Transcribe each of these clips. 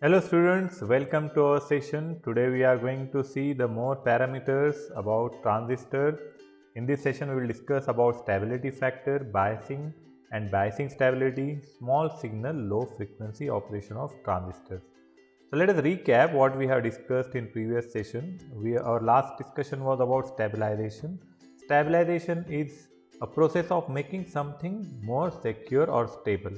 Hello students, welcome to our session. Today we are going to see the more parameters about transistor. In this session we will discuss about stability factor, biasing and biasing stability, small signal low frequency operation of transistors. So let us recap what we have discussed in previous session. Our last discussion was about stabilization. Stabilization is a process of making something more secure or stable.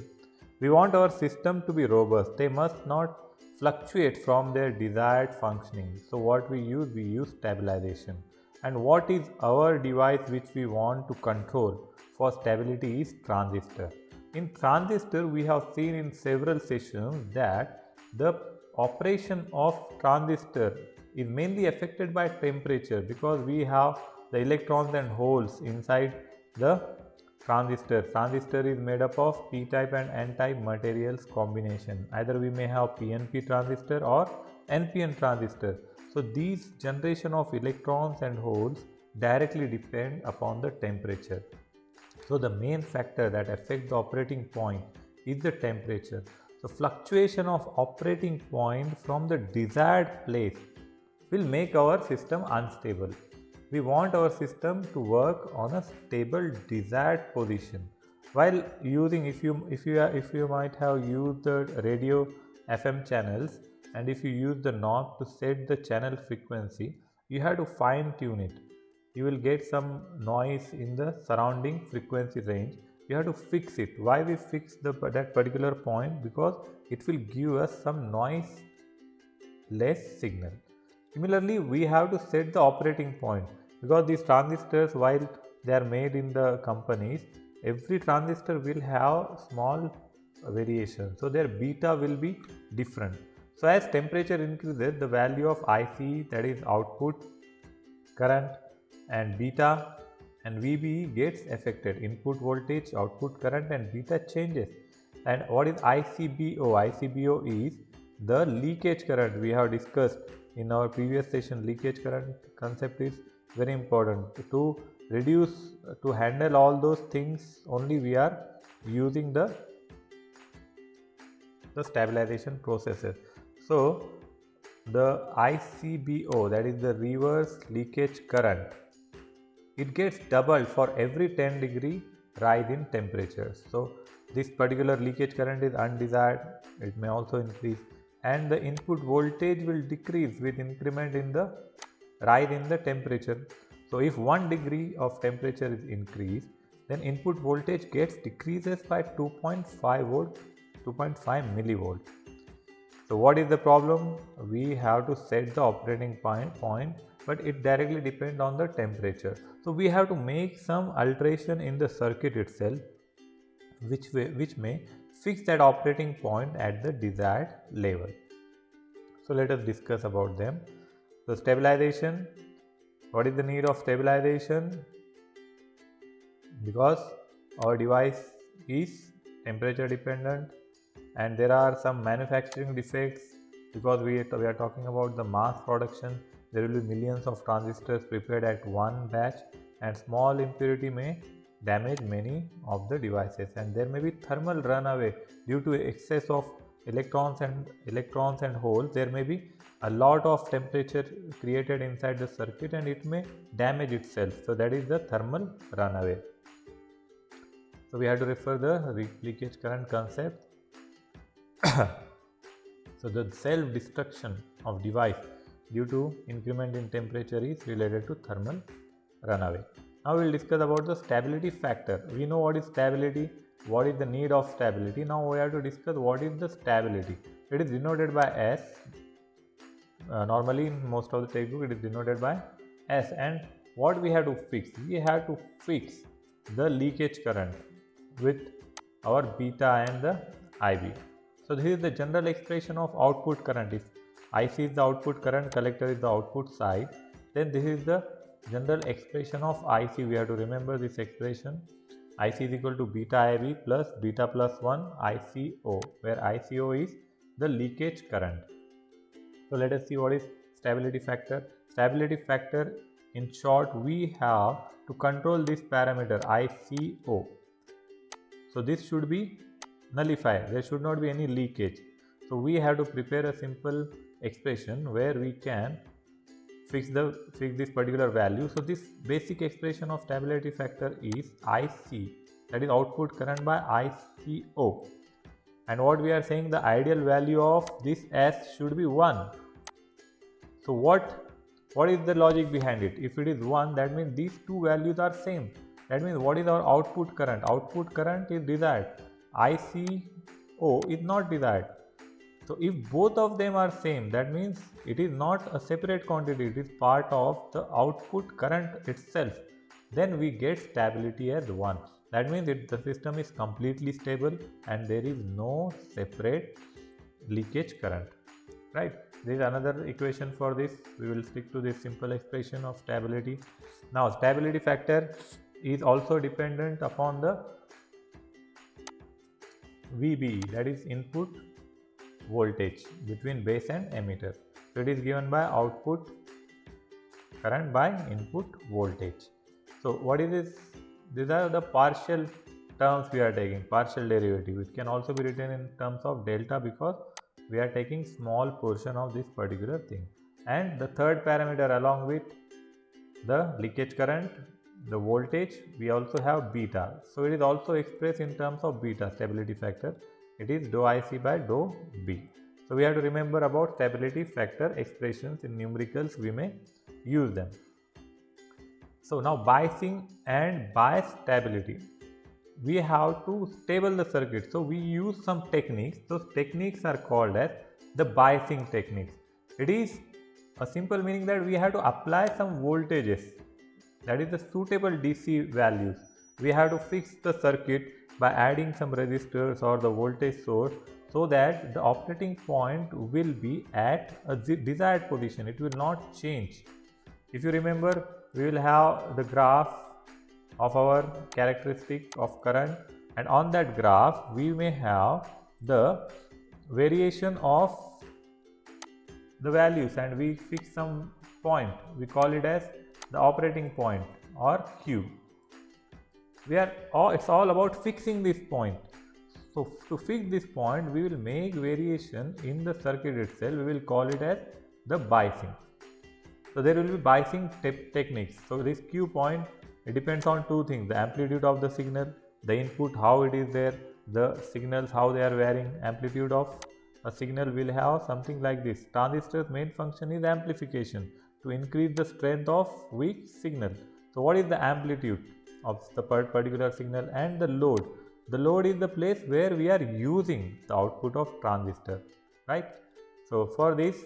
We want our system to be robust. They must not fluctuate from their desired functioning. So what we use stabilization. And what is our device which we want to control for stability is transistor. In transistor, we have seen in several sessions that the operation of transistor is mainly affected by temperature because we have the electrons and holes inside the transistor. Transistor is made up of p-type and n-type materials combination. Either we may have PNP transistor or NPN transistor. So these generation of electrons and holes directly depend upon the temperature. So the main factor that affects the operating point is the temperature. So fluctuation of operating point from the desired place will make our system unstable. We want our system to work on a stable desired position. While using, if you might have used the radio FM channels, and if you use the knob to set the channel frequency, you have to fine tune it. You will get some noise in the surrounding frequency range. You have to fix it. Why we fix that particular point? Because it will give us some noise less signal. Similarly, we have to set the operating point because these transistors, while they are made in the companies, every transistor will have small variation. So their beta will be different. So as temperature increases, the value of IC, that is output current, and beta and VBE gets affected. Input voltage, output current and beta changes. And what is ICBO? ICBO is the leakage current. We have discussed in our previous session. Leakage current concept is very important. To reduce, to handle all those things, only we are using the stabilization processes. So the ICBO, that is the reverse leakage current, it gets doubled for every 10 degree rise in temperature. So this particular leakage current is undesired. It may also increase, and the input voltage will decrease with increment in the rise in the temperature. So if 1 degree of temperature is increased, then input voltage gets decreases by 2.5 volt, 2.5 millivolt. So what is the problem? We have to set the operating point, but it directly depends on the temperature. So we have to make some alteration in the circuit itself, which may fix that operating point at the desired level. So let us discuss about them. So stabilization. What is the need of stabilization? Because our device is temperature dependent and there are some manufacturing defects, because we are talking about the mass production. There will be millions of transistors prepared at one batch, and small impurity may damage many of the devices, and there may be thermal runaway due to excess of electrons and holes. There may be a lot of temperature created inside the circuit and it may damage itself. So that is the thermal runaway. So we have to refer the leakage current concept. So the self-destruction of device due to increment in temperature is related to thermal runaway. Now we will discuss about the stability factor. We know what is stability, what is the need of stability. Now we have to discuss what is the stability. It is denoted by S. Normally in most of the textbook it is denoted by S. And what we have to fix? We have to fix the leakage current with our beta and the IB. So this is the general expression of output current. If IC is the output current, collector is the output side, then this is the general expression of IC. We have to remember this expression. IC is equal to beta IB plus beta plus 1 ICO, where ICO is the leakage current. So let us see what is stability factor. Stability factor, in short, we have to control this parameter ICO. So this should be nullified. There should not be any leakage. So we have to prepare a simple expression where we can fix this particular value. So this basic expression of stability factor is IC, that is output current by ICO. And what we are saying, the ideal value of this S should be 1. So what is the logic behind it? If it is 1, that means these two values are same. That means what is our output current? Output current is desired. ICO is not desired. So if both of them are same, that means it is not a separate quantity, it is part of the output current itself. Then we get stability as 1. That means the system is completely stable and there is no separate leakage current, right? There is another equation for this. We will stick to this simple expression of stability. Now stability factor is also dependent upon the VBE, that is input voltage between base and emitter. So it is given by output current by input voltage. So what is this? These are the partial terms we are taking, partial derivative. It can also be written in terms of delta because we are taking small portion of this particular thing. And the third parameter along with the leakage current, the voltage, we also have beta. So it is also expressed in terms of beta, stability factor. It is dou IC by dou B. So we have to remember about stability factor expressions. In numericals we may use them. So now biasing and bias stability, we have to stable the circuit. So we use some techniques. Those techniques are called as the biasing techniques. It is a simple meaning that we have to apply some voltages, that is the suitable DC values. We have to fix the circuit by adding some resistors or the voltage source so that the operating point will be at a desired position. It will not change. If you remember, we will have the graph of our characteristic of current, and on that graph we may have the variation of the values and we fix some point. We call it as the operating point or Q. It's all about fixing this point. So to fix this point, we will make variation in the circuit itself. We will call it as the biasing. So there will be biasing techniques. So this Q point, it depends on two things: the amplitude of the signal, the input, how it is there, the signals, how they are varying. Amplitude of a signal will have something like this. Transistor's main function is amplification, to increase the strength of weak signal. So what is the amplitude of the particular signal? And the load. The load is the place where we are using the output of transistor, right? So for this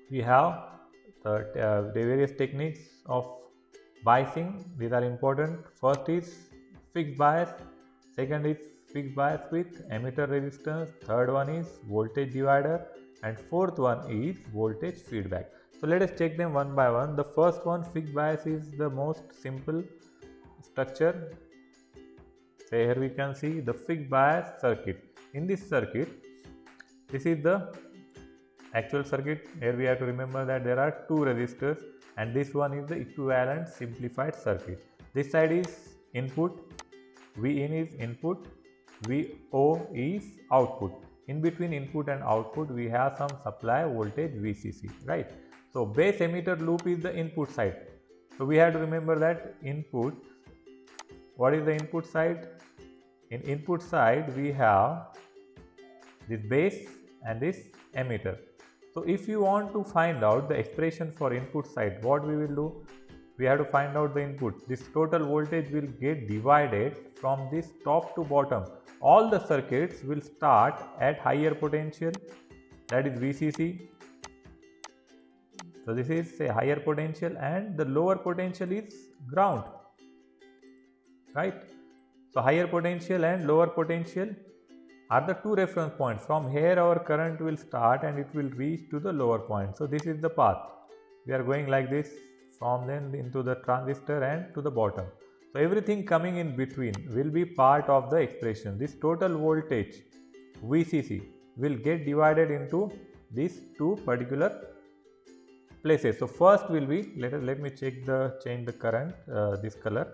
we have the various techniques of biasing. These are important. First is fixed bias, second is fixed bias with emitter resistance, third one is voltage divider, and fourth one is voltage feedback. So let us check them one by one. The first one, fixed bias, is the most simple structure. So here we can see the fixed bias circuit. In this circuit, this is the actual circuit. Here we have to remember that there are two resistors and this one is the equivalent simplified circuit. This side is input, Vin is input, Vo is output. In between input and output we have some supply voltage VCC, right? So base emitter loop is the input side. So we have to remember that input. What is the input side? In input side we have this base and this emitter. So if you want to find out the expression for input side, what we will do? We have to find out the input. This total voltage will get divided from this top to bottom. All the circuits will start at higher potential, that is VCC. So this is a higher potential and the lower potential is ground, right? So higher potential and lower potential are the two reference points. From here our current will start and it will reach to the lower point. So this is the path. We are going like this from then into the transistor and to the bottom. So everything coming in between will be part of the expression. This total voltage VCC will get divided into these two particular places. So first will be, let me change the current, this color,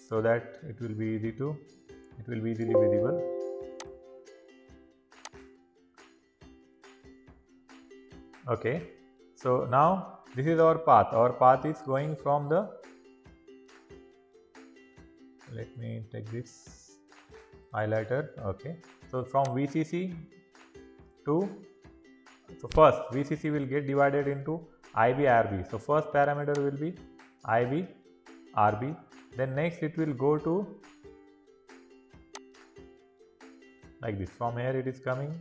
so that it will be easily visible. Okay, so now this is our path. Our path is going from the, let me take this highlighter. Okay, so from VCC to, so first VCC will get divided into IB RB. So first parameter will be IB RB. Then next it will go to like this. From here it is coming,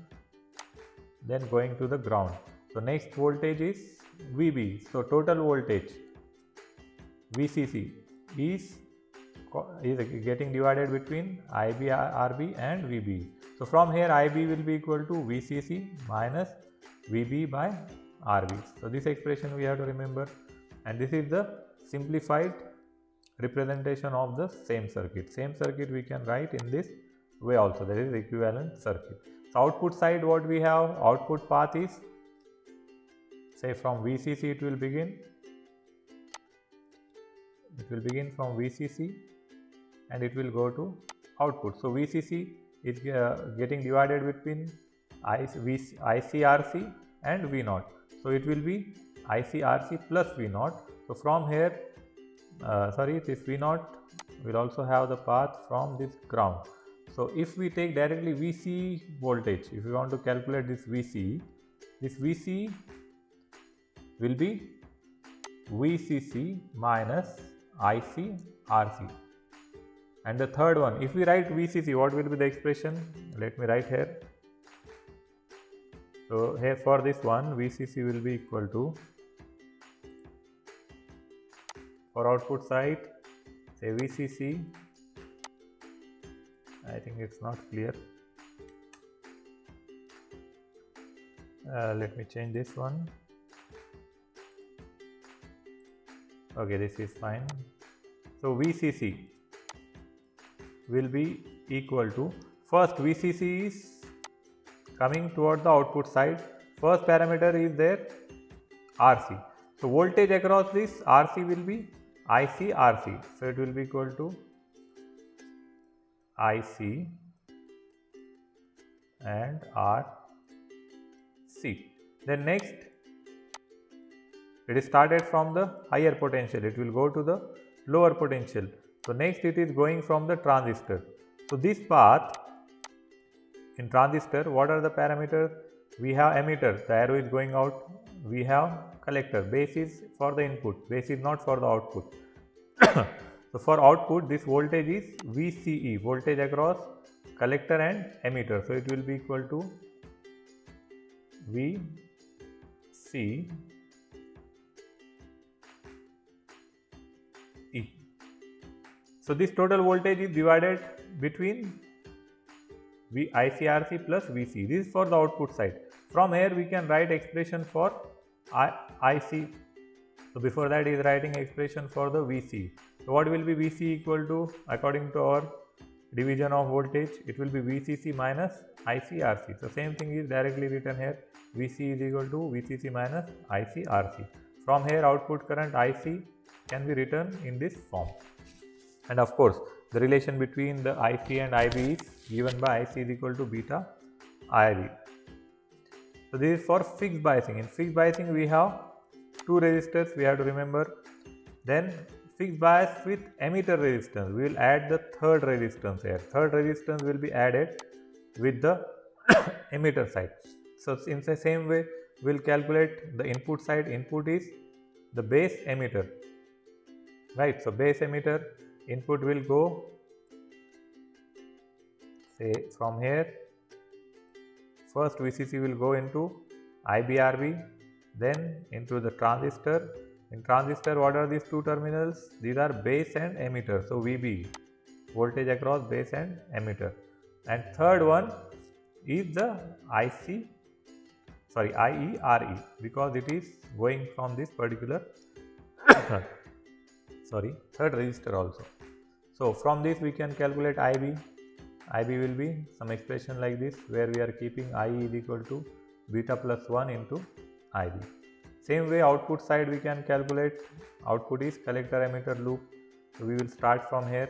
then going to the ground. So next voltage is VB. So total voltage VCC is getting divided between IB RB and VB. So from here IB will be equal to VCC minus VB by RB. So this expression we have to remember, and this is the simplified representation of the same circuit. Same circuit we can write in this way also, that is equivalent circuit. So output side, what we have, output path is, say from VCC it will begin from VCC and it will go to output. So VCC is getting divided between ICRC and V0. So it will be ICRC plus V0. So from here, this V0 will also have the path from this ground. So if we take directly VC voltage, if we want to calculate this VC will be VCC minus ICRC. And the third one, if we write VCC, what will be the expression? Let me write here. So here for this one, VCC will be equal to, for output side, say VCC, I think it's not clear. Let me change this one. Okay, this is fine. So VCC will be equal to, first VCC is coming toward the output side. First parameter is there RC. So voltage across this RC will be ICRC. So it will be equal to IC and RC. Then next, it is started from the higher potential, it will go to the lower potential. So next it is going from the transistor. So this path in transistor, what are the parameters? We have emitter, the arrow is going out. We have collector, base is for the input, base is not for the output. So for output, this voltage is VCE, voltage across collector and emitter. So it will be equal to VCE. So this total voltage is divided between ICRC plus VC. This is for the output side. From here we can write expression for IC. So before that is writing expression for the VC. So what will be VC equal to, according to our division of voltage, it will be VCC minus ICRC. So same thing is directly written here. VC is equal to VCC minus ICRC. From here output current IC can be written in this form. And of course, the relation between the IC and IB is given by IC is equal to beta IB. So this is for fixed biasing. In fixed biasing, we have two resistors we have to remember. Then fixed bias with emitter resistance. We will add the third resistance here. Third resistance will be added with the emitter side. So in the same way, we will calculate the input side. Input is the base emitter, right? So base emitter input will go, say from here, first VCC will go into IBRB, then into the transistor. In transistor, what are these two terminals? These are base and emitter. So VB, voltage across base and emitter. And third one is the IERE, because it is going from this particular third resistor also. So from this we can calculate IB. IB will be some expression like this, where we are keeping IE is equal to beta plus 1 into IB. Same way output side we can calculate. Output is collector emitter loop. So we will start from here.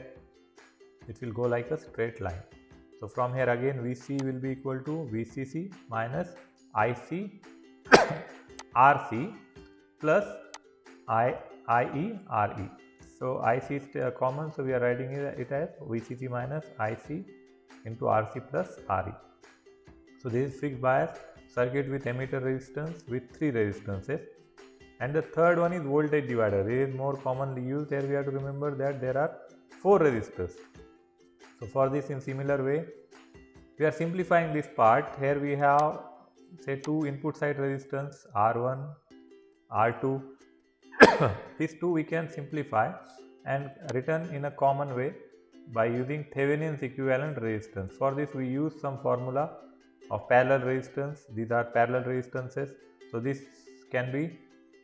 It will go like a straight line. So from here again VC will be equal to VCC minus IC RC plus IE RE. So IC is common, so we are writing it as VCC minus IC into RC plus RE. So this is fixed bias circuit with emitter resistance with 3 resistances. And the third one is voltage divider. This is more commonly used. Here we have to remember that there are 4 resistors. So for this, in similar way, we are simplifying this part. Here we have say 2 input side resistance R1, R2. These 2 we can simplify and written in a common way by using Thevenin's equivalent resistance. For this we use some formula of parallel resistance. These are parallel resistances. So this can be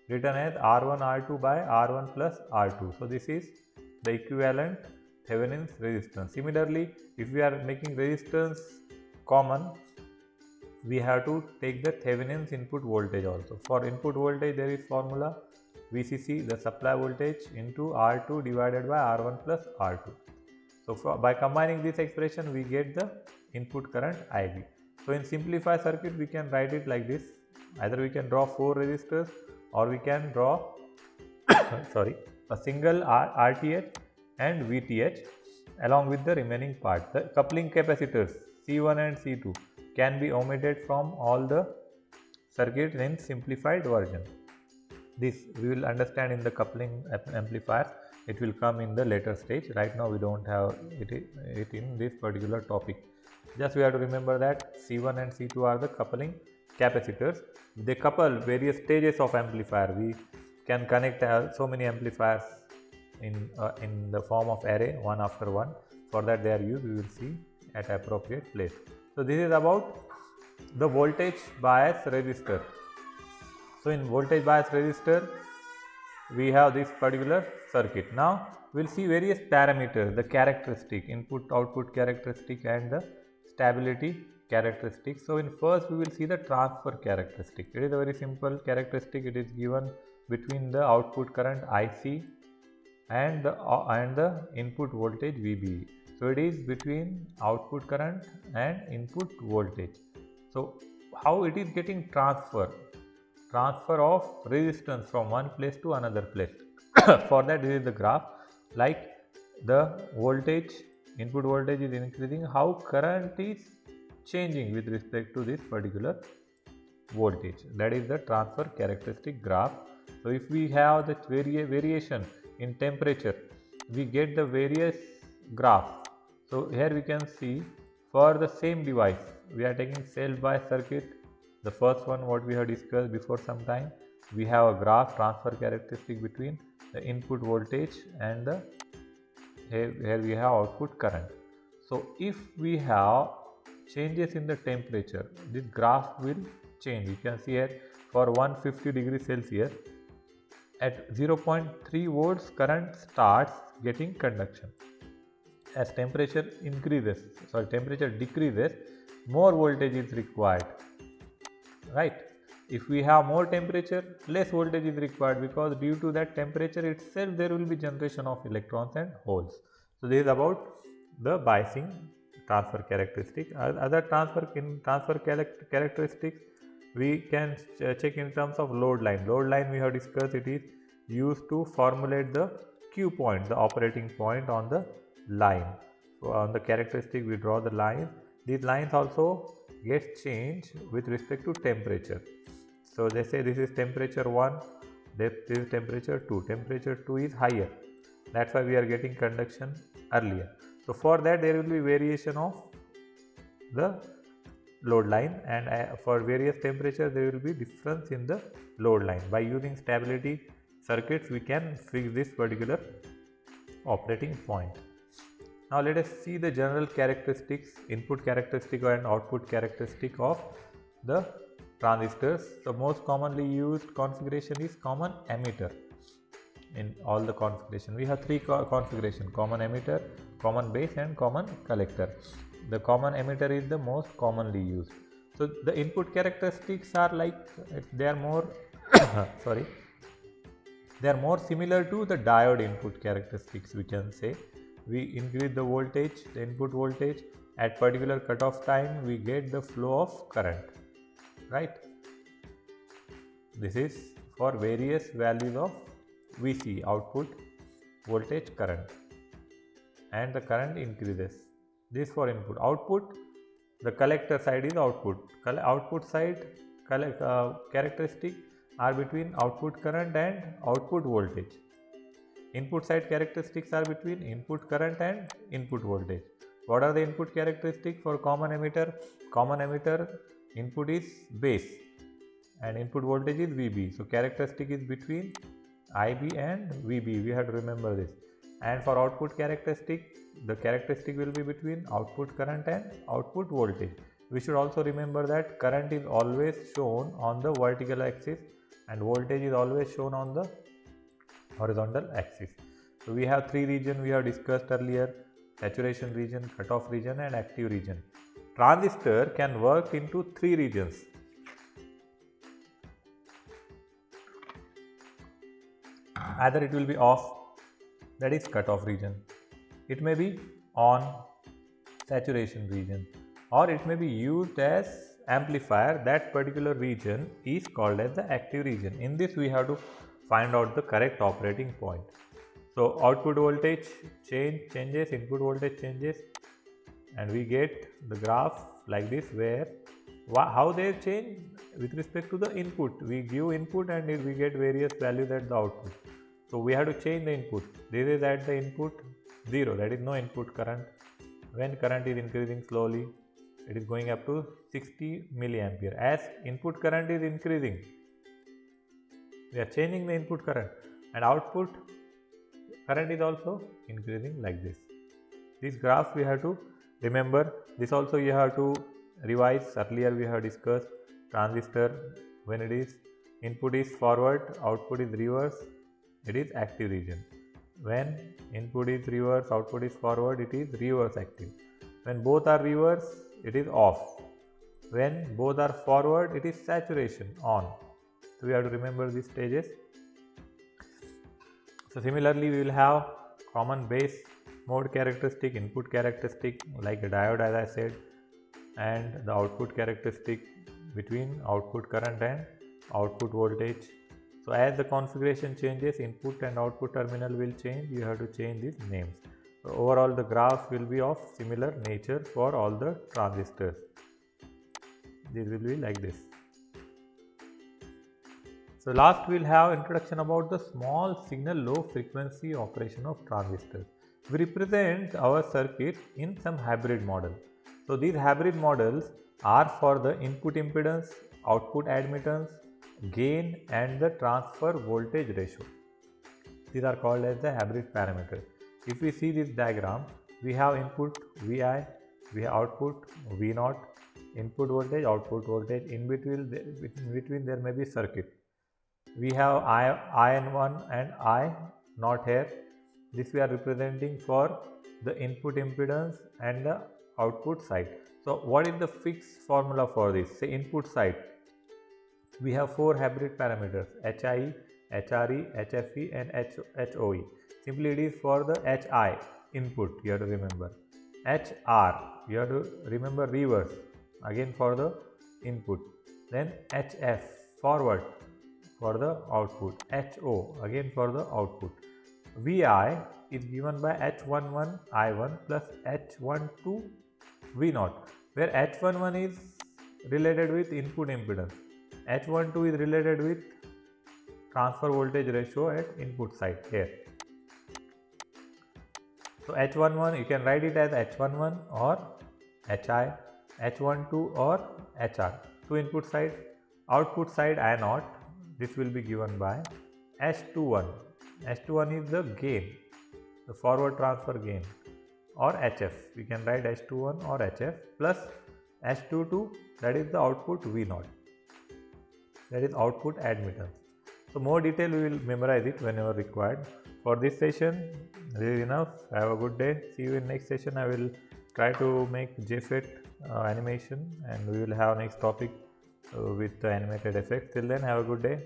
written as R1 R2 by R1 plus R2. So this is the equivalent Thevenin's resistance. Similarly, if we are making resistance common, we have to take the Thevenin's input voltage also. For input voltage there is formula VCC, the supply voltage, into R2 divided by R1 plus R2. So by combining this expression we get the input current IB. So in simplified circuit we can write it like this. Either we can draw 4 resistors or we can draw a single RTH and VTH along with the remaining part. The coupling capacitors C1 and C2 can be omitted from all the circuits in simplified version. This we will understand in the coupling amplifiers. It will come in the later stage. Right now we don't have it in this particular topic. Just we have to remember that C1 and C2 are the coupling capacitors. They couple various stages of amplifier. We can connect so many amplifiers in the form of array, one after one. For that they are used, we will see at appropriate place. So this is about the voltage bias resistor. So in voltage bias resistor we have this particular circuit. Now we will see various parameters, the characteristic, input output characteristic and the stability characteristic. So in first we will see the transfer characteristic. It is a very simple characteristic. It is given between the output current IC and the input voltage VBE. So it is between output current and input voltage. So how it is getting transfer of resistance from one place to another place. For that this is the graph, like the voltage, input voltage is increasing, how current is changing with respect to this particular voltage. That is the transfer characteristic graph. So if we have the variation in temperature, we get the various graph. So here we can see for the same device, we are taking self-bias circuit. The first one what we have discussed before some time, we have a graph transfer characteristic between the input voltage and the here we have output current. So if we have changes in the temperature, this graph will change. You can see here for 150 degrees Celsius at 0.3 volts current starts getting conduction. As temperature decreases, more voltage is required, right? If we have more temperature, less voltage is required, because due to that temperature itself there will be generation of electrons and holes. So this is about the biasing transfer characteristic. Other transfer characteristics we can check in terms of load line. Load line we have discussed, it is used to formulate the Q point, the operating point on the line. So on the characteristic we draw the lines. These lines also get changed with respect to temperature. So they say this is temperature 1, this is temperature 2. Temperature 2 is higher, that's why we are getting conduction earlier. So for that there will be variation of the load line, and for various temperatures there will be difference in the load line. By using stability circuits we can fix this particular operating point. Now let us see the general characteristics, input characteristic and output characteristic of the transistors. The most commonly used configuration is common emitter. In all the configuration we have 3 configuration: common emitter, common base and common collector. The common emitter is the most commonly used. So the input characteristics are like they are more they are more similar to the diode input characteristics. We can say we increase the voltage, the input voltage, at particular cutoff time we get the flow of current, right? This is for various values of VC, output voltage current, and the current increases. This for input. Output, the collector side is output. Output side characteristic are between output current and output voltage. Input side characteristics are between input current and input voltage. What are the input characteristics for common emitter? Common emitter input is base and input voltage is VB. So characteristic is between IB and VB. We have to remember this. And for output characteristic, the characteristic will be between output current and output voltage. We should also remember that current is always shown on the vertical axis and voltage is always shown on the horizontal axis. So we have three regions we have discussed earlier: saturation region, cutoff region and active region. Transistor can work into three regions. Either it will be off, that is cutoff region, it may be on, saturation region, or it may be used as amplifier. That particular region is called as the active region. In this we have to find out the correct operating point. So output voltage changes, input voltage changes, and we get the graph like this, where how they change with respect to the input. We give input and we get various values at the output. So we have to change the input. This is at the input 0, that is no input current. When current is increasing slowly, it is going up to 60 milliampere. As input current is increasing, we are changing the input current, and output current is also increasing like this. This graph we have to remember. This also you have to revise. Earlier we have discussed transistor, when it is input is forward, output is reverse, it is active region. When input is reverse, output is forward, it is reverse active. When both are reverse, it is off. When both are forward, it is saturation, on. So we have to remember these stages. So similarly, we will have common base mode characteristic, input characteristic like a diode, as I said, and the output characteristic between output current and output voltage. So as the configuration changes, input and output terminal will change. You have to change these names. So overall the graph will be of similar nature for all the transistors. This will be like this. So last we will have introduction about the small signal low frequency operation of transistors. We represent our circuit in some hybrid model. So these hybrid models are for the input impedance, output admittance, gain and the transfer voltage ratio. These are called as the hybrid parameters. If we see this diagram, we have input Vi, we have output V0, input voltage, output voltage. In between there may be circuit. We have IN1 and I0 here. This we are representing for the input impedance and the output side. So what is the fixed formula for this? Say input side, we have four hybrid parameters: HI, HRE, HFE and HOE. Simply it is for the HI, input, you have to remember. HR, you have to remember reverse, again for the input. Then HF, forward, for the output. HO, again for the output. VI is given by H11 I1 plus H12 V0, where H11 is related with input impedance, H12 is related with transfer voltage ratio at input side here. So H11 you can write it as H11 or HI, H12 or HR. To input side, output side I0, this will be given by H21. H21 is the gain, the forward transfer gain, or HF. We can write H21 or HF plus H22, that is the output V0. That is output admittance. So more detail we will memorize it whenever required. For this session, this is enough. Have a good day. See you in next session. I will try to make JFET animation, and we will have next topic with the animated effects. Till then, have a good day.